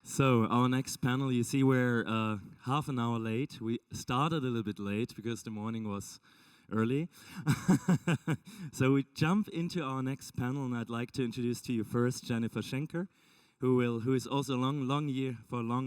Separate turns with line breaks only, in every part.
So our next panel, you see we're half an hour late. We started a little bit late because the morning was early. So we jump into our next panel, and I'd like to introduce to you first Jennifer Schenker, who is also a long a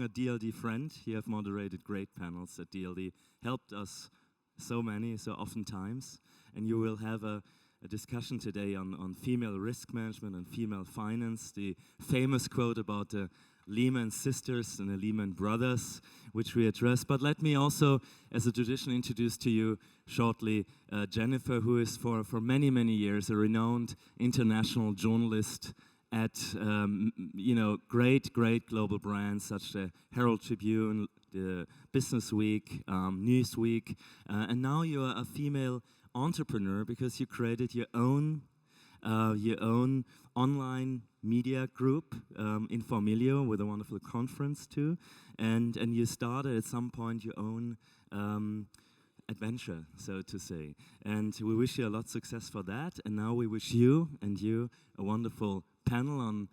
DLD friend. You have moderated great panels at DLD, helped us so oftentimes, and you will have a discussion today on female risk management and female finance, the famous quote about the Lehman sisters and the Lehman brothers, which we address. But let me also, as a tradition, introduce to you shortly Jennifer, who is for many years a renowned international journalist at great global brands such as the Herald Tribune, the Business Week, Newsweek, and now you are a female entrepreneur because you created your own online media group, Infomilio, with a wonderful conference too, and you started at some point your own adventure, so to say. And we wish you a lot of success for that. And now we wish you a wonderful panel on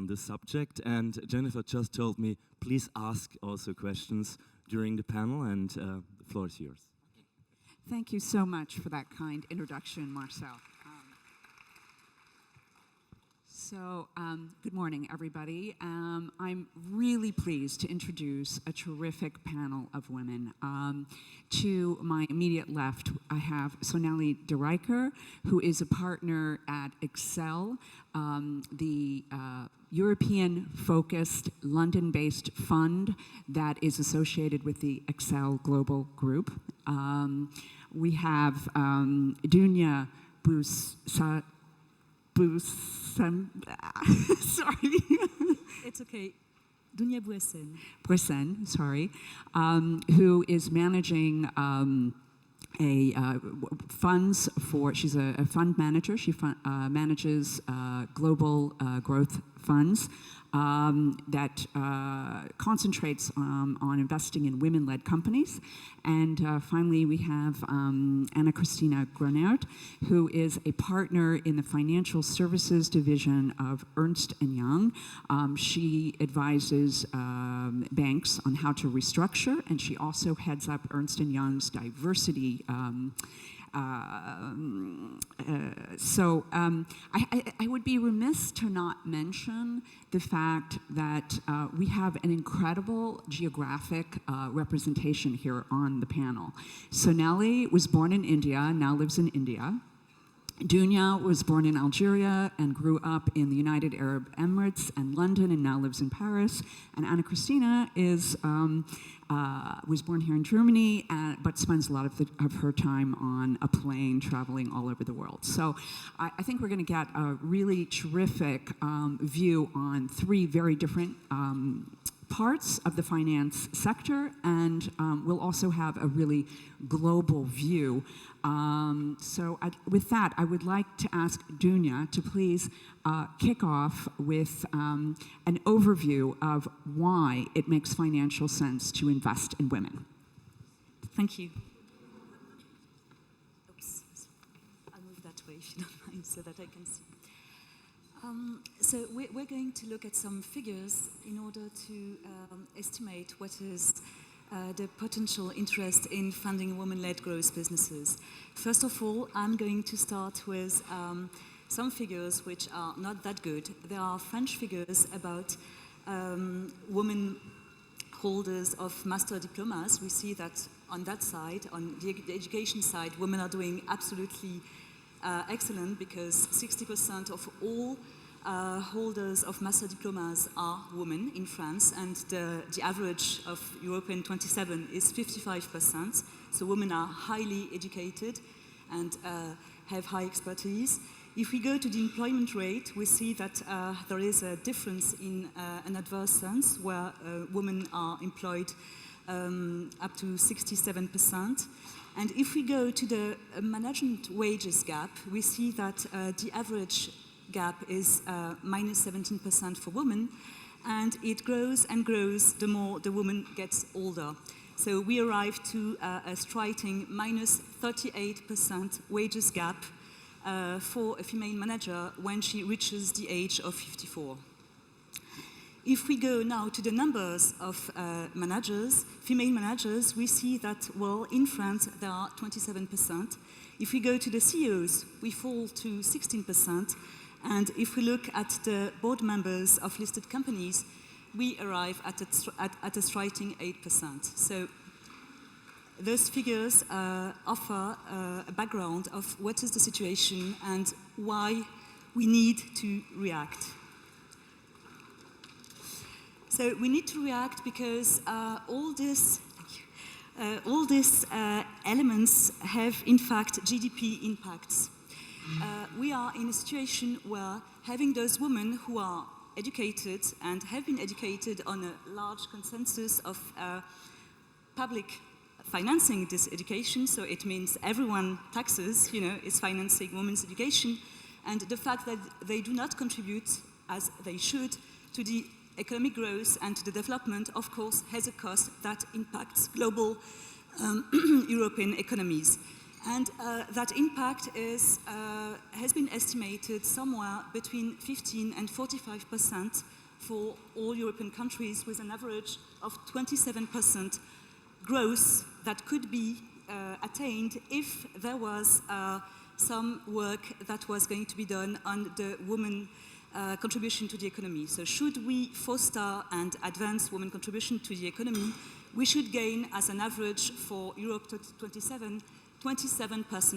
this subject. And Jennifer just told me, please ask also questions during the panel, and the floor is yours.
Thank you so much for that kind introduction, Marcel. Good morning, everybody. I'm really pleased to introduce a terrific panel of women. To my immediate left, I have Sonali de Rycker, who is a partner at Excel, the European-focused, London-based fund that is associated with the Excel Global Group. We have Dunya Bouhacene. Sorry.
It's okay. Dunya Bouhacene.
Bouhacene, sorry, who is managing funds for, she's a fund manager. She manages global growth funds that concentrates on investing in women-led companies. And finally, we have Ana-Cristina Grohnert, who is a partner in the financial services division of Ernst & Young. She advises banks on how to restructure, and she also heads up Ernst & Young's diversity I would be remiss to not mention the fact that we have an incredible geographic representation here on the panel. Sonali was born in India, now lives in India. Dunya was born in Algeria and grew up in the United Arab Emirates and London and now lives in Paris. And Ana-Cristina was born here in Germany, but spends a lot of her time on a plane traveling all over the world. So I think we're going to get a really terrific view on three very different parts of the finance sector, and we'll also have a really global view. With that, I would like to ask Dunya to please kick off with an overview of why it makes financial sense to invest in women.
Thank you. Oops. I'll move that way if you don't mind so that I can see. So we're going to look at some figures in order to estimate what is the potential interest in funding women-led growth businesses. First of all, I'm going to start with some figures which are not that good. There are French figures about women holders of master diplomas. We see that on that side, on the education side, women are doing absolutely excellent because 60% of all holders of master diplomas are women in France, and the average of European 27 is 55%. So women are highly educated and have high expertise. If we go to the employment rate, we see that there is a difference in an adverse sense where women are employed up to 67%. And if we go to the management wages gap, we see that the average gap is minus 17% for women, and it grows and grows the more the woman gets older. So we arrive to a striking minus 38% wages gap for a female manager when she reaches the age of 54. if we go now to the numbers of managers, female managers, we see that, well, in France, there are 27%. If we go to the CEOs, we fall to 16%. And if we look at the board members of listed companies, we arrive at a striking 8%. So those figures offer a background of what is the situation and why we need to react. So we need to react because all these elements have, in fact, GDP impacts. We are in a situation where having those women who are educated and have been educated on a large consensus of public financing this education, so it means everyone taxes, is financing women's education, and the fact that they do not contribute as they should to the economic growth and to the development, of course, has a cost that impacts global European economies. And that impact has been estimated somewhere between 15 and 45% for all European countries, with an average of 27% growth that could be attained if there was some work that was going to be done on the women contribution to the economy. So should we foster and advance women contribution to the economy, we should gain, as an average for Europe 27%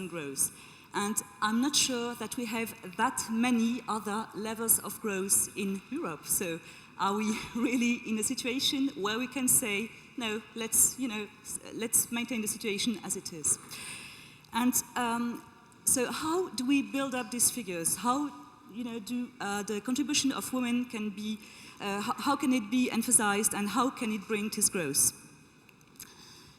growth. And I'm not sure that we have that many other levels of growth in Europe. So are we really in a situation where we can say, no, let's maintain the situation as it is? And so how do we build up these figures? How do the contribution of women can be, how can it be emphasized, and how can it bring this growth?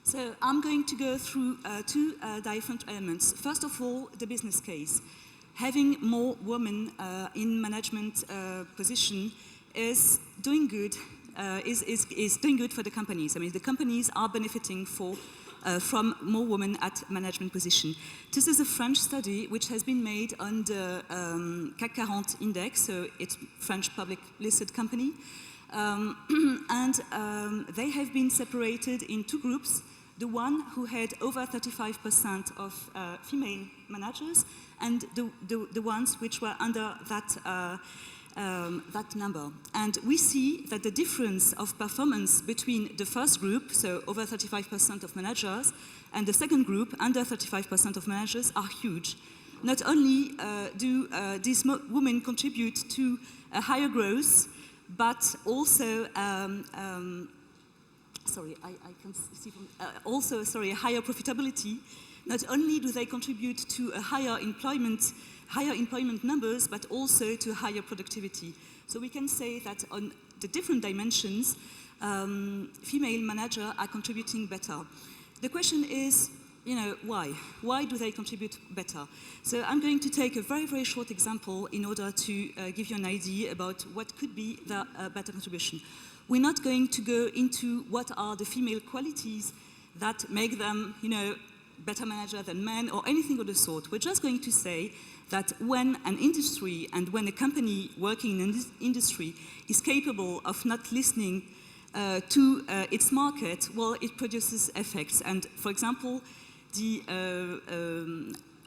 So I'm going to go through two different elements. First of all, the business case. Having more women in management position is doing good. Is doing good for the companies. I mean, the companies are benefiting from more women at management position. This is a French study which has been made on the CAC 40 index, so it's French public listed company. They have been separated in two groups. The one who had over 35% of female managers, and the ones which were under that number. And we see that the difference of performance between the first group, so over 35% of managers, and the second group, under 35% of managers, are huge. Not only do these women contribute to a higher growth, but also a higher profitability. Not only do they contribute to a higher employment numbers, but also to higher productivity. So we can say that on the different dimensions, female managers are contributing better. The question is, why? Why do they contribute better? So I'm going to take a very, very short example in order to give you an idea about what could be the better contribution. We're not going to go into what are the female qualities that make them, better manager than men or anything of the sort. We're just going to say that when an industry and when a company working in this industry is capable of not listening to its market, well, it produces effects. And for example, the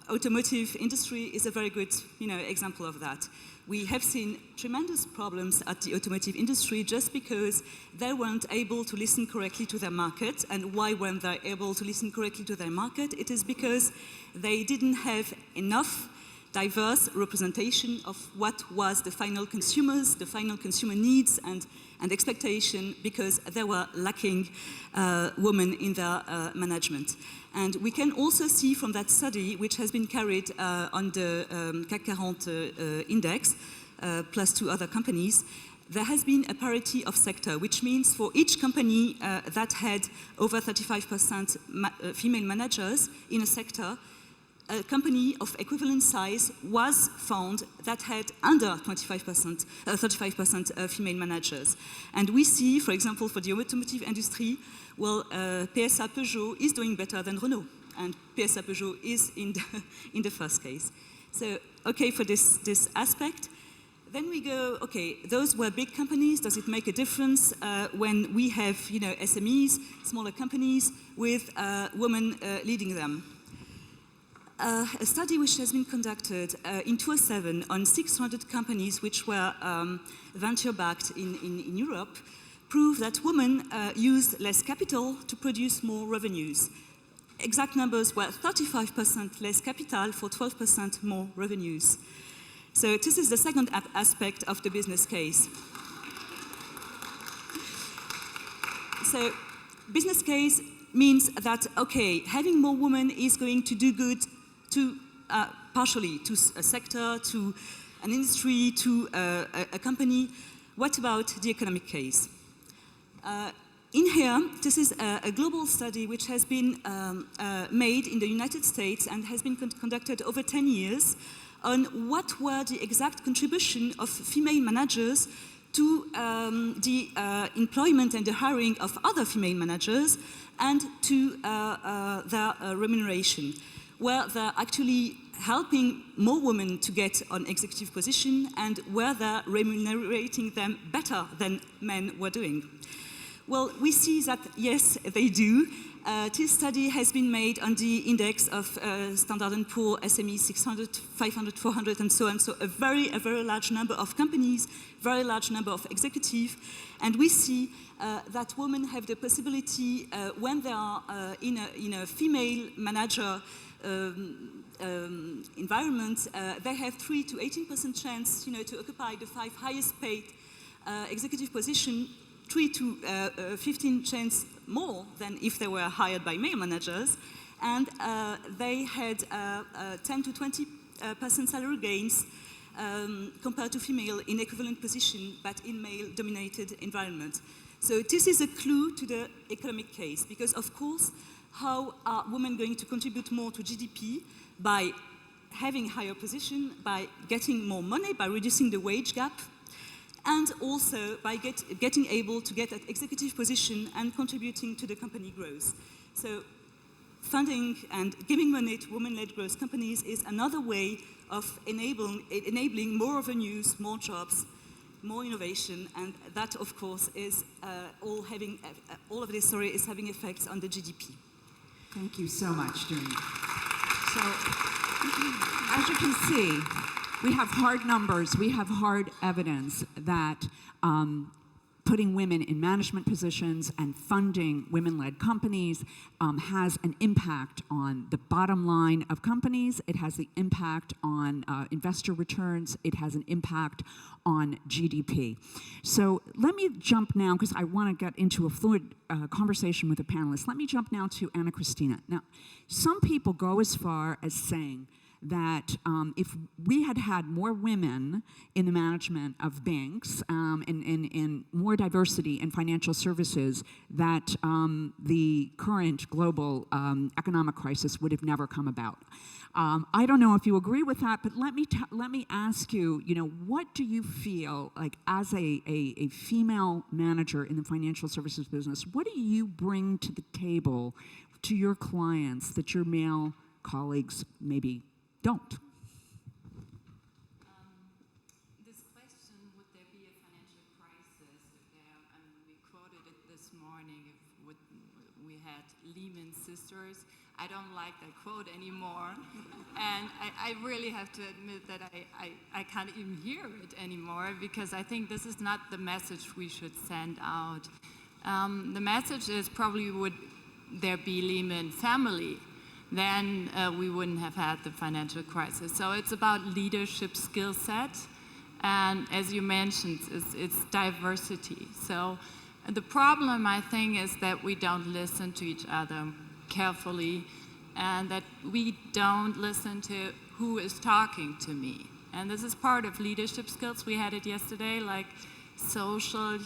automotive industry is a very good, example of that. We have seen tremendous problems at the automotive industry just because they weren't able to listen correctly to their market. And why weren't they able to listen correctly to their market? It is because they didn't have enough diverse representation of what was the final consumer needs and expectation, because they were lacking women in their management. And we can also see from that study, which has been carried on the CAC 40 index, plus two other companies, there has been a parity of sector, which means for each company that had over 35% female managers in a sector, a company of equivalent size was found that had under 35% female managers. And we see, for example, for the automotive industry, well, PSA Peugeot is doing better than Renault, and PSA Peugeot is in the first case. So, okay, for this aspect. Then we go, okay, those were big companies. Does it make a difference when we have, SMEs, smaller companies with women leading them? A study which has been conducted in 2007 on 600 companies which were venture-backed in Europe proved that women used less capital to produce more revenues. Exact numbers were 35% less capital for 12% more revenues. So this is the second aspect of the business case. So business case means that, okay, having more women is going to do good to partially to a sector, to an industry, to a company. What about the economic case? In here, this is a global study which has been made in the United States and has been conducted over 10 years on what were the exact contribution of female managers to the employment and the hiring of other female managers and to their remuneration, where they're actually helping more women to get on executive position and where they're remunerating them better than men were doing. Well, we see that, yes, they do. This study has been made on the index of Standard & Poor SME 600, 500, 400, and so on. So a very large number of companies, very large number of executives. And we see that women have the possibility, when they are in a female manager environment, they have 3 to 18% chance, to occupy the 5 highest paid executive position, 3 to 15 chance more than if they were hired by male managers, and they had 10 to 20% salary gains compared to female in equivalent position, but in male-dominated environment. So this is a clue to the economic case, because of course, how are women going to contribute more to GDP? By having higher position, by getting more money, by reducing the wage gap, and also by getting able to get an executive position and contributing to the company growth. So funding and giving money to women-led growth companies is another way of enabling more revenues, more jobs, more innovation, and that, of course, is all of this, is having effects on the GDP.
Thank you so much, June. So, as you can see, we have hard numbers, we have hard evidence that putting women in management positions and funding women-led companies has an impact on the bottom line of companies. It has the impact on investor returns. It has an impact on GDP. So let me jump now, because I want to get into a fluid conversation with the panelists. Let me jump now to Ana-Cristina. Now, some people go as far as saying that if we had had more women in the management of banks and more diversity in financial services, that the current global economic crisis would have never come about. I don't know if you agree with that, but let me ask you, what do you feel like as a female manager in the financial services business, what do you bring to the table to your clients that your male colleagues maybe don't?
This question, would there be a financial crisis if there, we quoted it this morning, if we had Lehman Sisters. I don't like that quote anymore. And I really have to admit that I can't even hear it anymore, because I think this is not the message we should send out. The message is probably, would there be Lehman family, then we wouldn't have had the financial crisis. So it's about leadership skill set, and as you mentioned, it's diversity. So the problem, I think, is that we don't listen to each other carefully, and that we don't listen to who is talking to me. And this is part of leadership skills. We had it yesterday, like social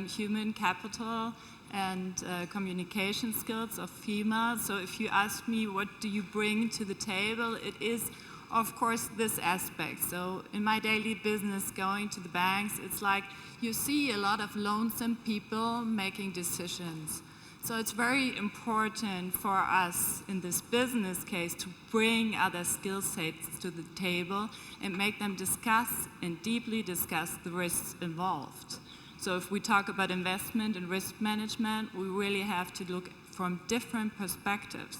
human capital and communication skills of females. So if you ask me, what do you bring to the table, it is, of course, this aspect. So in my daily business, going to the banks, it's like you see a lot of lonesome people making decisions. So it's very important for us in this business case to bring other skill sets to the table and make them discuss and deeply discuss the risks involved. So if we talk about investment and risk management, we really have to look from different perspectives.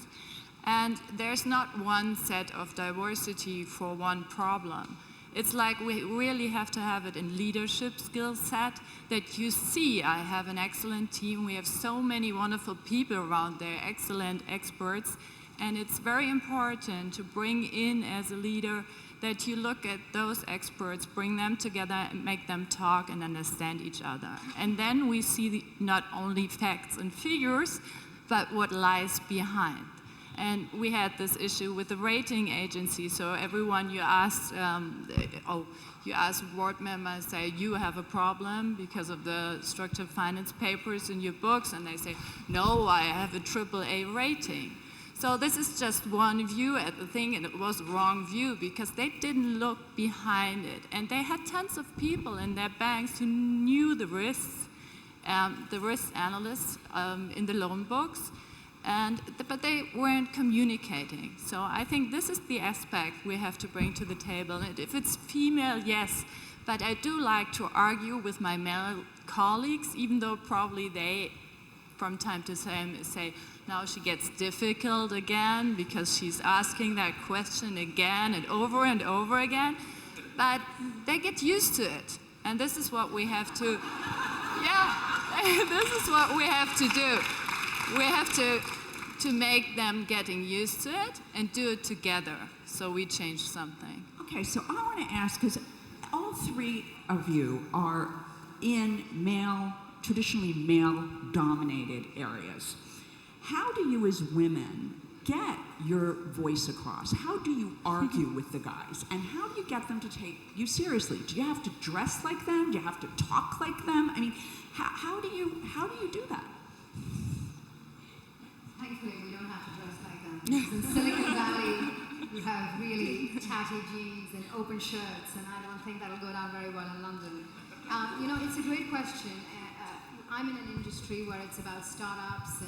And there's not one set of diversity for one problem. It's like we really have to have it in leadership skill set that you see, I have an excellent team, we have so many wonderful people around there, excellent experts, and it's very important to bring in as a leader that you look at those experts, bring them together and make them talk and understand each other. And then we see not only facts and figures, but what lies behind. And we had this issue with the rating agency. So everyone you asked, you ask a board member and say, you have a problem because of the structured finance papers in your books, and they say, no, I have a AAA rating. So this is just one view at the thing, and it was a wrong view because they didn't look behind it. And they had tons of people in their banks who knew the risks, the risk analysts in the loan books, but they weren't communicating. So I think this is the aspect we have to bring to the table. And if it's female, yes, but I do like to argue with my male colleagues, even though probably they, from time to time, say, now she gets difficult again because she's asking that question again and over again. But they get used to it. And this is what we have to, this is what we have to do. We have to make them getting used to it and do it together so we change something.
Okay, so I want to ask, because all three of you are in traditionally male-dominated areas. How do you as women get your voice across? How do you argue with the guys? And how do you get them to take you seriously? Do you have to dress like them? Do you have to talk like them? I mean, how do you do that?
Thankfully, we don't have to dress like them. Because in Silicon Valley, we have really tatty jeans and open shirts, and I don't think that'll go down very well in London. You know, it's a great question. I'm in an industry where it's about startups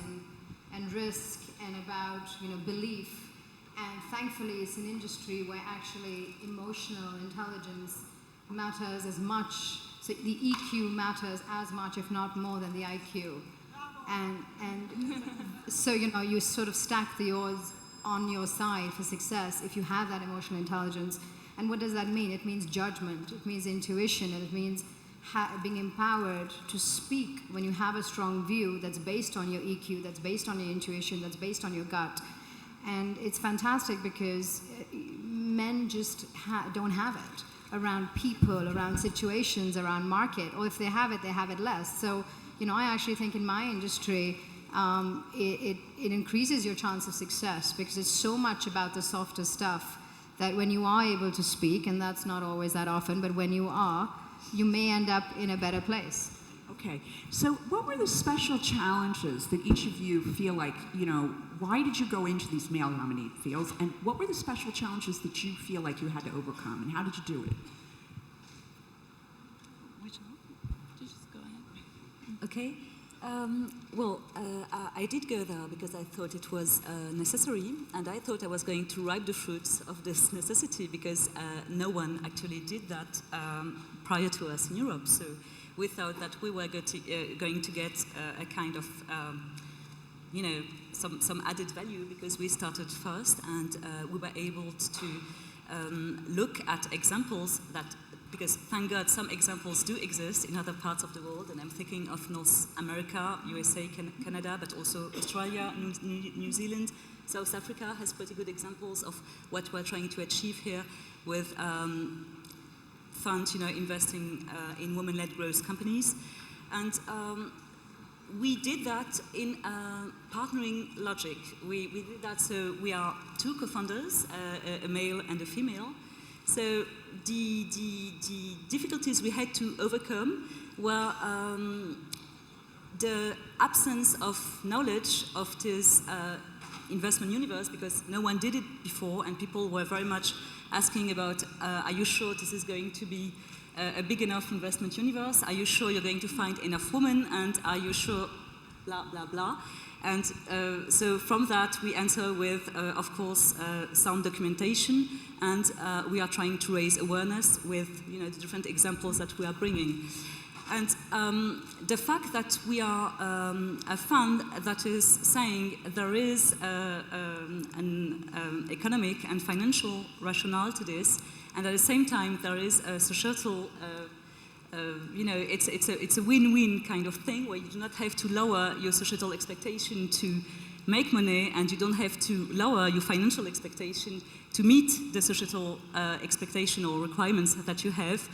and risk and about, you know, belief. And thankfully, it's an industry where actually emotional intelligence matters as much. So the EQ matters as much, if not more, than the IQ. And so, you know, you sort of stack the odds on your side for success if you have that emotional intelligence. And what does that mean? It means judgment, it means intuition, and it means being empowered to speak when you have a strong view that's based on your EQ, that's based on your intuition, that's based on your gut. And it's fantastic because men just don't have it around people, around situations, around market, or if they have it less. So, you know, I actually think in my industry, it increases your chance of success because it's so much about the softer stuff that when you are able to speak, and that's not always that often, but when you are, you may end up in a better place.
Okay, so what were the special challenges that each of you feel like, you know, why did you go into these male-dominated fields, and what were the special challenges that you feel like you had to overcome, and how did you do it?
Just go ahead. Okay. I did go there because I thought it was necessary, and I thought I was going to reap the fruits of this necessity because no one actually did that prior to us in Europe. So we thought that we were going to get a kind of, you know, some added value because we started first, and we were able to look at examples that, because thank God some examples do exist in other parts of the world, and I'm thinking of North America, USA, Canada, but also Australia, New Zealand. South Africa has pretty good examples of what we're trying to achieve here with funds, you know, investing in women-led growth companies. And we did that in partnering logic. We did that, so we are two co-founders, a male and a female. So the difficulties we had to overcome were the absence of knowledge of this investment universe, because no one did it before, and people were very much asking about, are you sure this is going to be a big enough investment universe? Are you sure you're going to find enough women? And are you sure, blah, blah, blah. And so from that, we enter with, of course, sound documentation, and we are trying to raise awareness with the different examples that we are bringing. And the fact that we are a fund that is saying there is an economic and financial rationale to this, and at the same time there is a societal, it's a win-win kind of thing where you do not have to lower your societal expectation to make money, and you don't have to lower your financial expectation to meet the societal expectation or requirements that you have.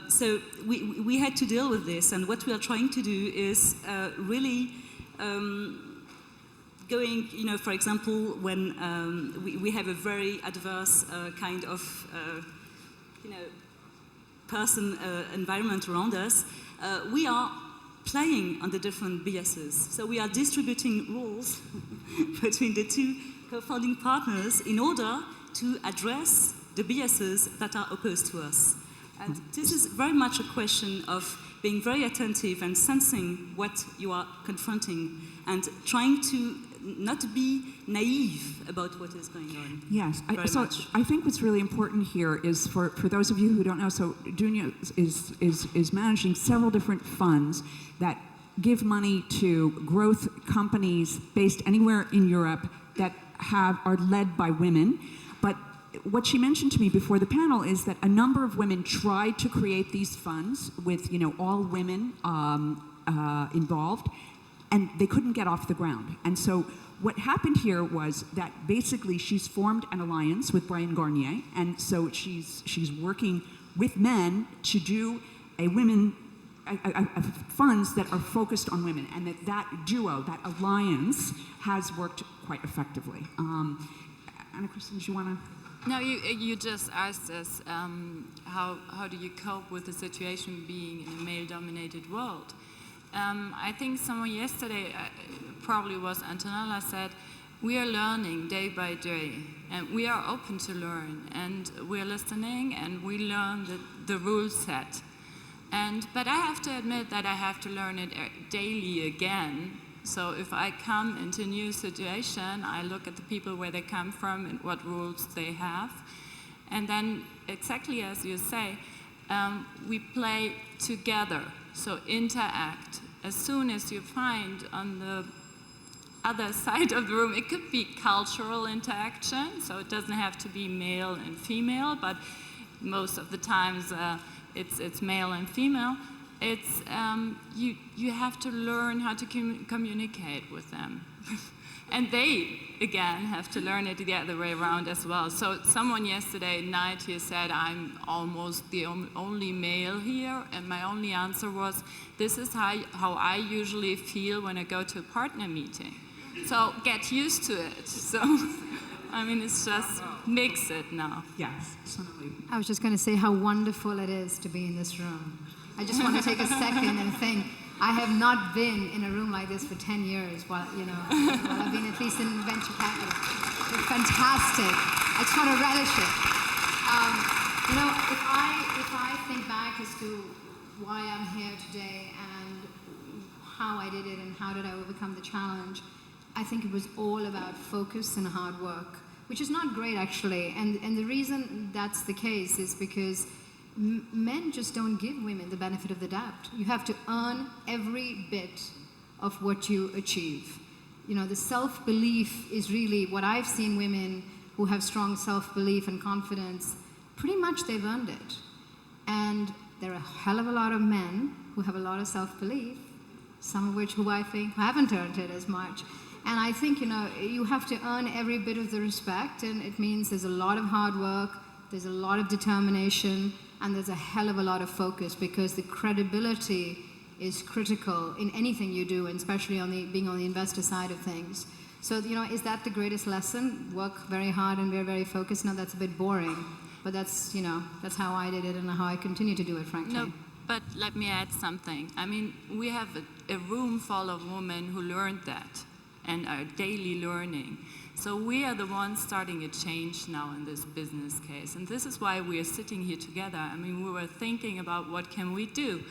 So we had to deal with this, and what we are trying to do is really going, for example, when we have a very adverse kind of, environment around us, we are playing on the different biases. So we are distributing roles between the two co-founding partners in order to address the biases that are opposed to us. And this is very much a question of being very attentive and sensing what you are confronting and trying to not be naive about what is going on.
Yes, I think what's really important here is for those of you who don't know, so Dunya is managing several different funds that give money to growth companies based anywhere in Europe that are led by women. But what she mentioned to me before the panel is that a number of women tried to create these funds with all women involved, and they couldn't get off the ground. And so what happened here was that basically she's formed an alliance with Brian Garnier, and so she's working with men to do funds that are focused on women, and that duo, that alliance, has worked quite effectively. Ana-Cristina, do you want to?
No, you just asked us how do you cope with the situation being in a male-dominated world. I think someone yesterday, probably was Antonella, said, we are learning day by day, and we are open to learn, and we are listening, and we learn the rule set. But I have to admit that I have to learn it daily again. So if I come into a new situation, I look at the people where they come from and what rules they have. And then, exactly as you say, we play together, so interact. As soon as you find on the other side of the room, it could be cultural interaction, so it doesn't have to be male and female, but most of the times it's male and female. It's you have to learn how to communicate with them. And they, again, have to learn it the other way around as well. So someone yesterday night here said, I'm almost the only male here, and my only answer was, this is how I usually feel when I go to a partner meeting. So get used to it. So, I mean, it's just mix it now.
Yes, absolutely.
I was just going to say how wonderful it is to be in this room. I just want to take a second and think, I have not been in a room like this for 10 years while I've been at least in venture capital. It's fantastic. I just want to relish it. If I think back as to why I'm here today and how I did it and how did I overcome the challenge, I think it was all about focus and hard work, which is not great actually. And the reason that's the case is because men just don't give women the benefit of the doubt. You have to earn every bit of what you achieve. The self-belief is really what I've seen women who have strong self-belief and confidence, pretty much they've earned it. And there are a hell of a lot of men who have a lot of self-belief, some of which who I think haven't earned it as much. And I think, you have to earn every bit of the respect, and it means there's a lot of hard work, there's a lot of determination, and there's a hell of a lot of focus, because the credibility is critical in anything you do, and especially being on the investor side of things. So, is that the greatest lesson? Work very hard and be very focused? No, that's a bit boring. But that's how I did it and how I continue to do it, frankly.
No, but let me add something. I mean, we have a room full of women who learned that and are daily learning. So we are the ones starting a change now in this business case. And this is why we are sitting here together. I mean, we were thinking about what can we do.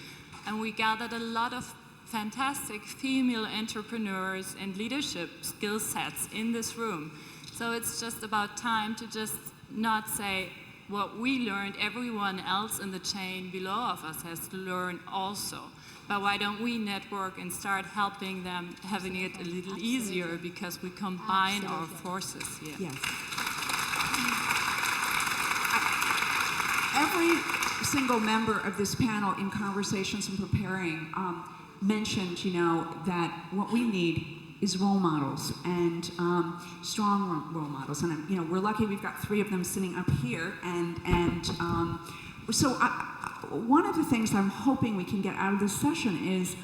And we gathered a lot of fantastic female entrepreneurs and leadership skill sets in this room. So it's just about time to just not say what we learned, everyone else in the chain below of us has to learn also. But why don't we network and start helping them, having it a little easier because we combine our forces here.
Yes. Every single member of this panel in conversations and preparing mentioned, that what we need is role models and strong role models. And we're lucky we've got 3 of them sitting up here. So one of the things I'm hoping we can get out of this session is,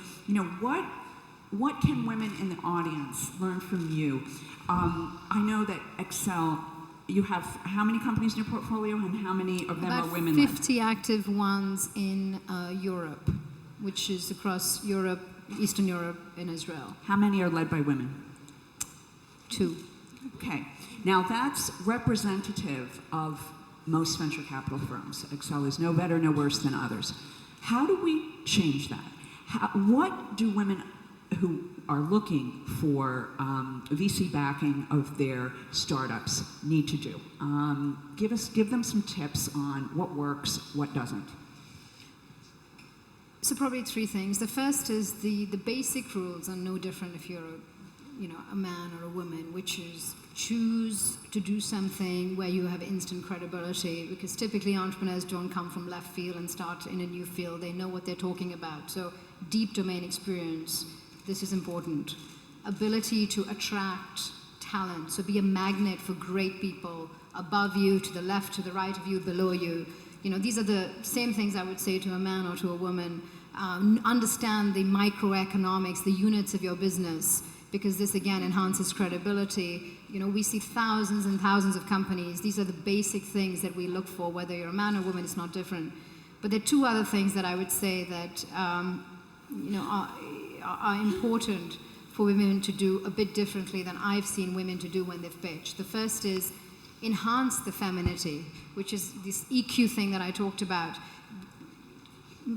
what can women in the audience learn from you? I know that Excel, you have how many companies in your portfolio, and how many of them are women?
About 50 active ones in Europe, which is across Europe, Eastern Europe, and Israel.
How many are led by women?
2.
Okay. Now that's representative of most venture capital firms. Excel is no better, no worse than others. How do we change that? What do women who are looking for VC backing of their startups need to do? Give them some tips on what works, what doesn't.
So probably 3 things. The first is the basic rules are no different if you're a man or a woman, which is choose to do something where you have instant credibility, because typically entrepreneurs don't come from left field and start in a new field. They know what they're talking about. So deep domain experience, this is important. Ability to attract talent, so be a magnet for great people above you, to the left, to the right of you, below you. These are the same things I would say to a man or to a woman. Understand the microeconomics, the units of your business, because this again enhances credibility. We see thousands and thousands of companies. These are the basic things that we look for, whether you're a man or woman, it's not different. But there are 2 other things that I would say that are important for women to do a bit differently than I've seen women to do when they've pitched. The first is enhance the femininity, which is this EQ thing that I talked about.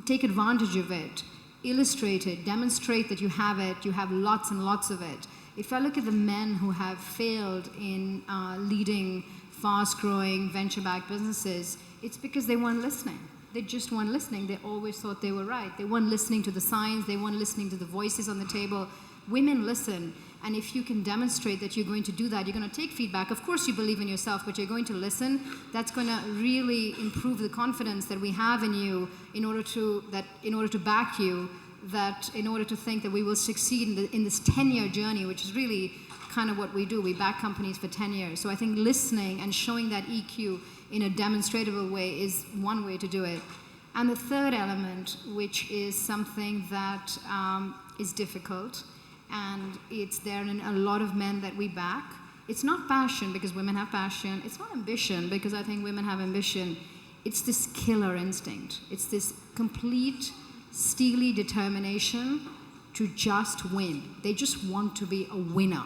Take advantage of it, illustrate it, demonstrate that you have it, you have lots and lots of it. If I look at the men who have failed in leading fast-growing venture-backed businesses, it's because they weren't listening. They just weren't listening. They always thought they were right. They weren't listening to the signs. They weren't listening to the voices on the table. Women listen. And if you can demonstrate that you're going to do that, you're going to take feedback. Of course you believe in yourself, but you're going to listen. That's going to really improve the confidence that we have in you in order to back you, that in order to think that we will succeed in this 10-year journey, which is really kind of what we do. We back companies for 10 years. So I think listening and showing that EQ in a demonstrable way is one way to do it. And the third element, which is something that is difficult, and it's there in a lot of men that we back. It's not passion, because women have passion. It's not ambition, because I think women have ambition. It's this killer instinct. It's this complete, steely determination to just win. They just want to be a winner,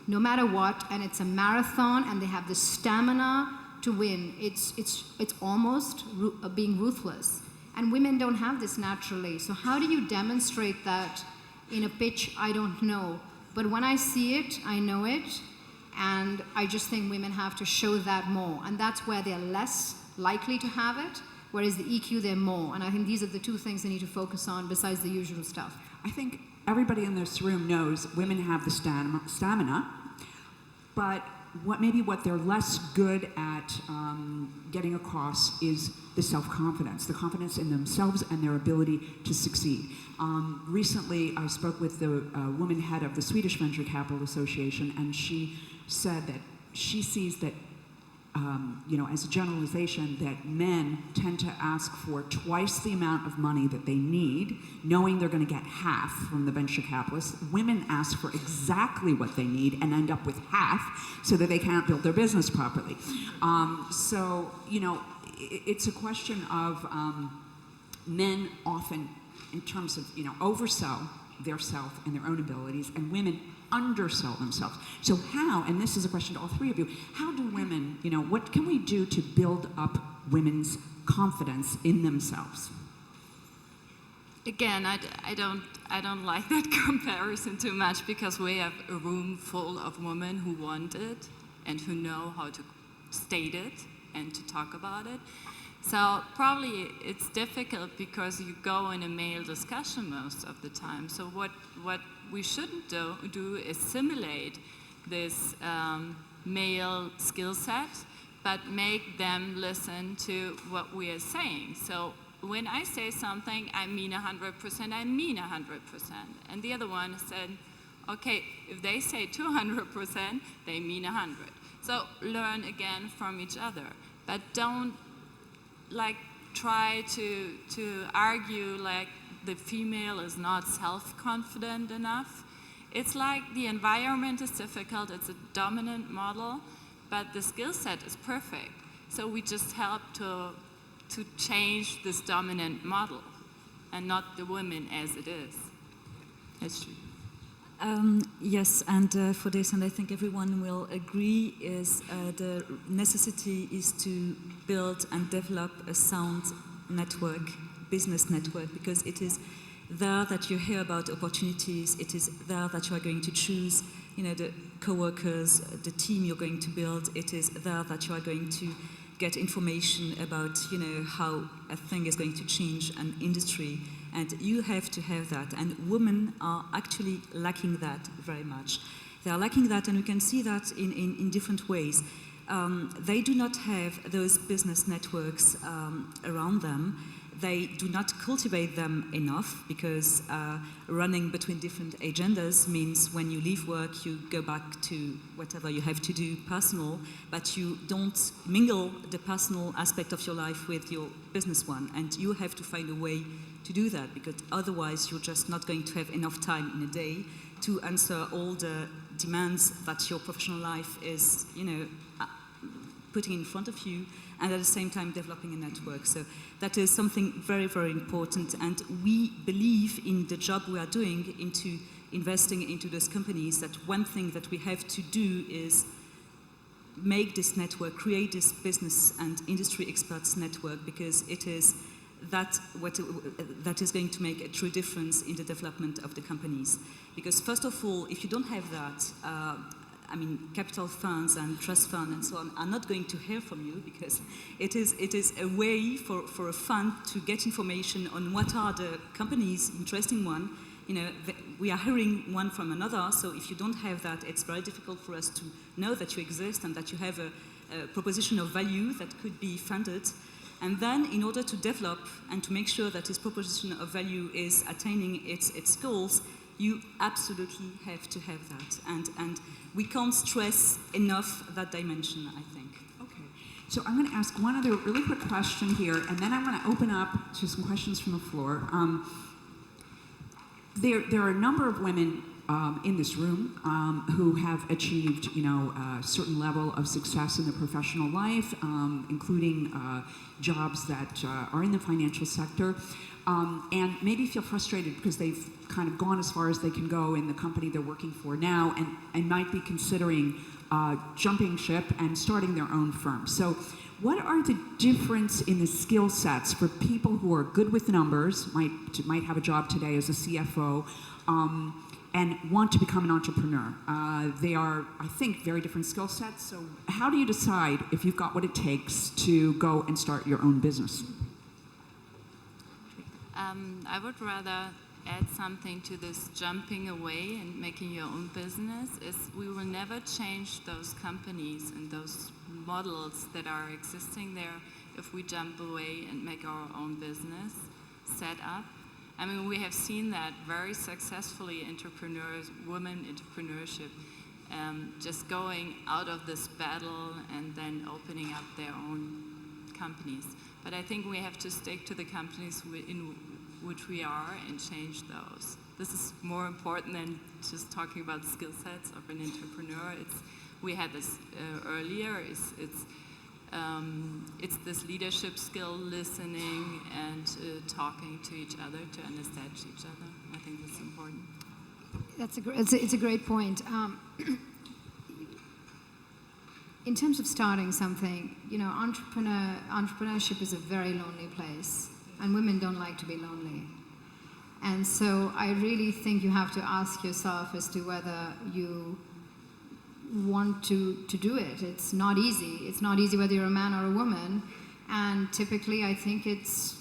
no matter what, and it's a marathon, and they have the stamina to win. It's almost being ruthless. And women don't have this naturally. So how do you demonstrate that in a pitch? I don't know. But when I see it, I know it. And I just think women have to show that more. And that's where they're less likely to have it, whereas the EQ, they're more. And I think these are the 2 things they need to focus on besides the usual stuff.
I think everybody in this room knows women have the stamina, but what they're less good at getting across is the self-confidence, the confidence in themselves and their ability to succeed. Recently, I spoke with the woman head of the Swedish Venture Capital Association, and she said that she sees that, as a generalization, that men tend to ask for twice the amount of money that they need, knowing they're going to get half from the venture capitalists. Women ask for exactly what they need and end up with half so that they can't build their business properly. It's a question of men often, in terms of, oversell their self and their own abilities, and women undersell themselves. So how, and this is a question to all 3 of you, how do women, what can we do to build up women's confidence in themselves?
Again, I don't like that comparison too much, because we have a room full of women who want it and who know how to state it and to talk about it. So probably it's difficult because you go in a male discussion most of the time. So what we shouldn't do is simulate this male skill set, but make them listen to what we are saying. So when I say something, I mean 100%, I mean 100%. And the other one said, okay, if they say 200%, they mean 100. So learn again from each other, but don't like try to argue like the female is not self-confident enough. It's like the environment is difficult, it's a dominant model, but the skill set is perfect. So we just help to change this dominant model and not the women as it is. That's true.
Yes, and for this, and I think everyone will agree, is the necessity is to build and develop a sound network, business network, because it is there that you hear about opportunities, it is there that you are going to choose, the co-workers, the team you're going to build, it is there that you are going to get information about, how a thing is going to change an industry. And you have to have that. And women are actually lacking that very much. They are lacking that, and we can see that in different ways. They do not have those business networks around them. They do not cultivate them enough, because running between different agendas means when you leave work, you go back to whatever you have to do personal, but you don't mingle the personal aspect of your life with your business one. And you have to find a way to do that, because otherwise you're just not going to have enough time in a day to answer all the demands that your professional life is, putting in front of you, and at the same time developing a network. So that is something very, very important, and we believe in the job we are doing into investing into those companies, that one thing that we have to do is make this network, create this business and industry experts network, because it is that is going to make a true difference in the development of the companies. Because first of all, if you don't have that, capital funds and trust funds and so on are not going to hear from you, because it is a way for a fund to get information on what are the companies, interesting one. We are hearing one from another, so if you don't have that, it's very difficult for us to know that you exist and that you have a proposition of value that could be funded. And then, in order to develop and to make sure that this proposition of value is attaining its goals, you absolutely have to have that. And we can't stress enough that dimension, I think.
Okay. So I'm going to ask one other really quick question here, and then I want to open up to some questions from the floor. There are a number of women in this room who have achieved, a certain level of success in their professional life, including jobs that are in the financial sector, and maybe feel frustrated because they've kind of gone as far as they can go in the company they're working for now, and might be considering jumping ship and starting their own firm. So what are the difference in the skill sets for people who are good with numbers, might have a job today as a CFO, and want to become an entrepreneur? They are, I think, very different skill sets. So how do you decide if you've got what it takes to go and start your own business?
I would rather add something to this jumping away and making your own business. Is we will never change those companies and those models that are existing there if we jump away and make our own business set up. We have seen that very successfully, women entrepreneurship, just going out of this battle and then opening up their own companies. But I think we have to stick to the companies in which we are and change those. This is more important than just talking about skill sets of an entrepreneur. We had this earlier. It's this leadership skill, listening and talking to each other to understand each other. I think that's important.
It's a great point. In terms of starting something, entrepreneurship is a very lonely place, and women don't like to be lonely. And so I really think you have to ask yourself as to whether you want to do it. It's not easy. It's not easy whether you're a man or a woman. And typically I think it's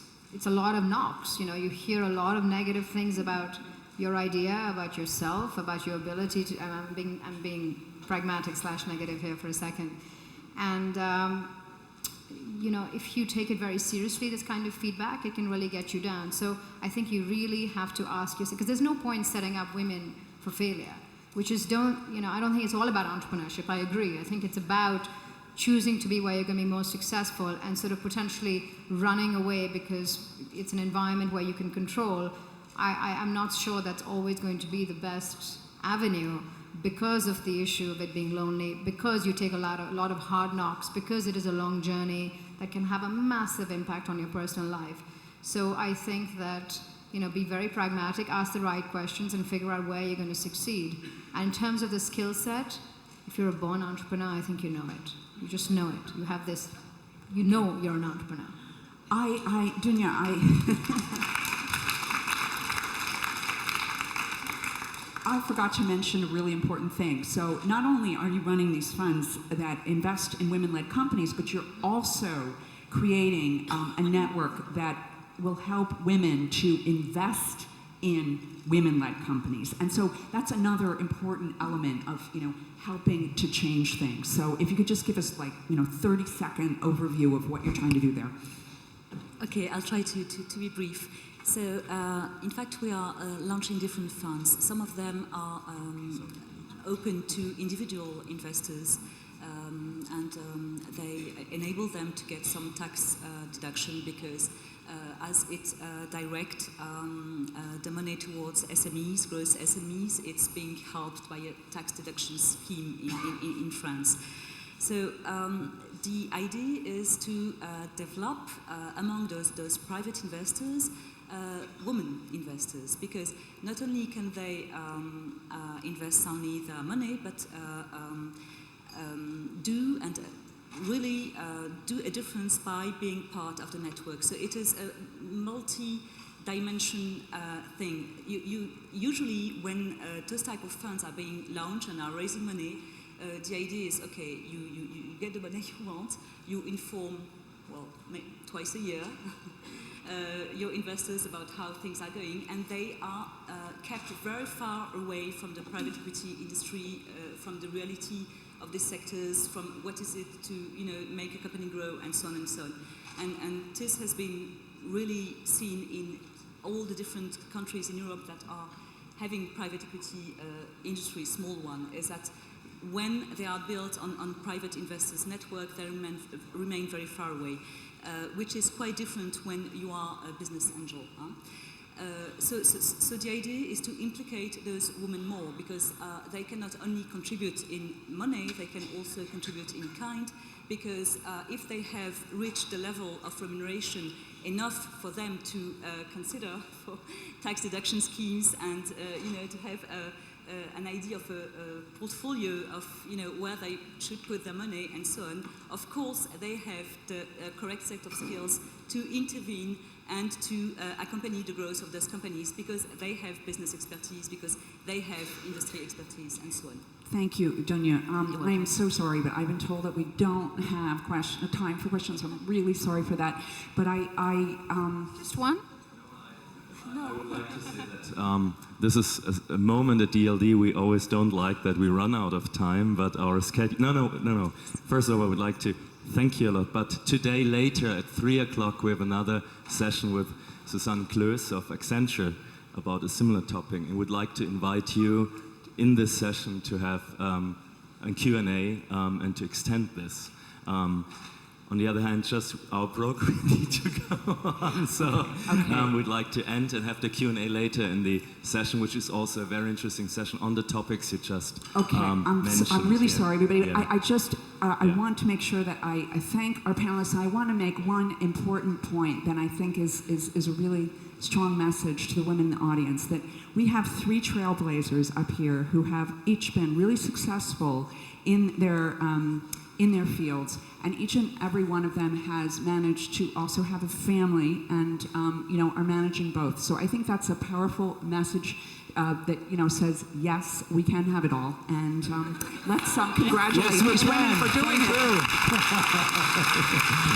a lot of knocks. You know, you hear a lot of negative things about your idea, about yourself, about your ability to, I'm being pragmatic / negative here for a second. And you know, if you take it very seriously, this kind of feedback, it can really get you down. So I think you really have to ask yourself, because there's no point setting up women for failure, which is I don't think it's all about entrepreneurship. I agree. I think it's about choosing to be where you're going to be most successful and sort of potentially running away because it's an environment where you can control. I'm not sure that's always going to be the best avenue because of the issue of it being lonely, because you take a lot of hard knocks, because it is a long journey that can have a massive impact on your personal life. So I think that, be very pragmatic, ask the right questions and figure out where you're going to succeed. And in terms of the skill set, if you're a born entrepreneur, I think you know it. You just know it. You have this, you're an entrepreneur.
Dunya, I forgot to mention a really important thing. So not only are you running these funds that invest in women-led companies, but you're also creating a network that will help women to invest in women-led companies. And so that's another important element of, helping to change things. So if you could just give us 30-second overview of what you're trying to do there.
Okay, I'll try to be brief. So, in fact, we are launching different funds. Some of them are open to individual investors, and they enable them to get some tax deduction because as it direct the money towards SMEs, gross SMEs, it's being helped by a tax deduction scheme in France. So the idea is to develop among those private investors women investors, because not only can they invest only their money, but do and really do a difference by being part of the network. So it is a multi-dimension thing. You usually, when those type of funds are being launched and are raising money, the idea is, okay, you get the money you want, you inform, twice a year, your investors about how things are going, and they are kept very far away from the private equity industry, from the reality of the sectors, from what is it to make a company grow, and so on and so on. And this has been really seen in all the different countries in Europe that are having private equity industry, small one, is that when they are built on private investors' network, they remain very far away. Which is quite different when you are a business angel. So the idea is to implicate those women more, because they can not only contribute in money, they can also contribute in kind, because if they have reached the level of remuneration enough for them to consider for tax deduction schemes and to have an idea of a portfolio of where they should put their money and so on, of course they have the correct set of skills to intervene and to accompany the growth of those companies, because they have business expertise, because they have industry expertise and so on.
Thank you, Dunya. I am so sorry, but I've been told that we don't have time for questions. I'm really sorry for that. But
Just one?
I would like to say that this is a moment at DLD we always don't like, that we run out of time, but our schedule... No. First of all, I would like to thank you a lot, but today later at 3 o'clock we have another session with Susanne Kloes of Accenture about a similar topic, and would like to invite you in this session to have a Q&A and to extend this. On the other hand, just our program needs to go on, so we'd like to end and have the Q&A later in the session, which is also a very interesting session on the topics you just mentioned.
I'm really sorry, everybody.
Yeah.
I want to make sure that I thank our panelists. I want to make one important point that I think is a really strong message to the women in the audience, that we have 3 trailblazers up here who have each been really successful in their fields, and each and every one of them has managed to also have a family and, are managing both. So I think that's a powerful message that, says, yes, we can have it all. And let's congratulate these women for doing it.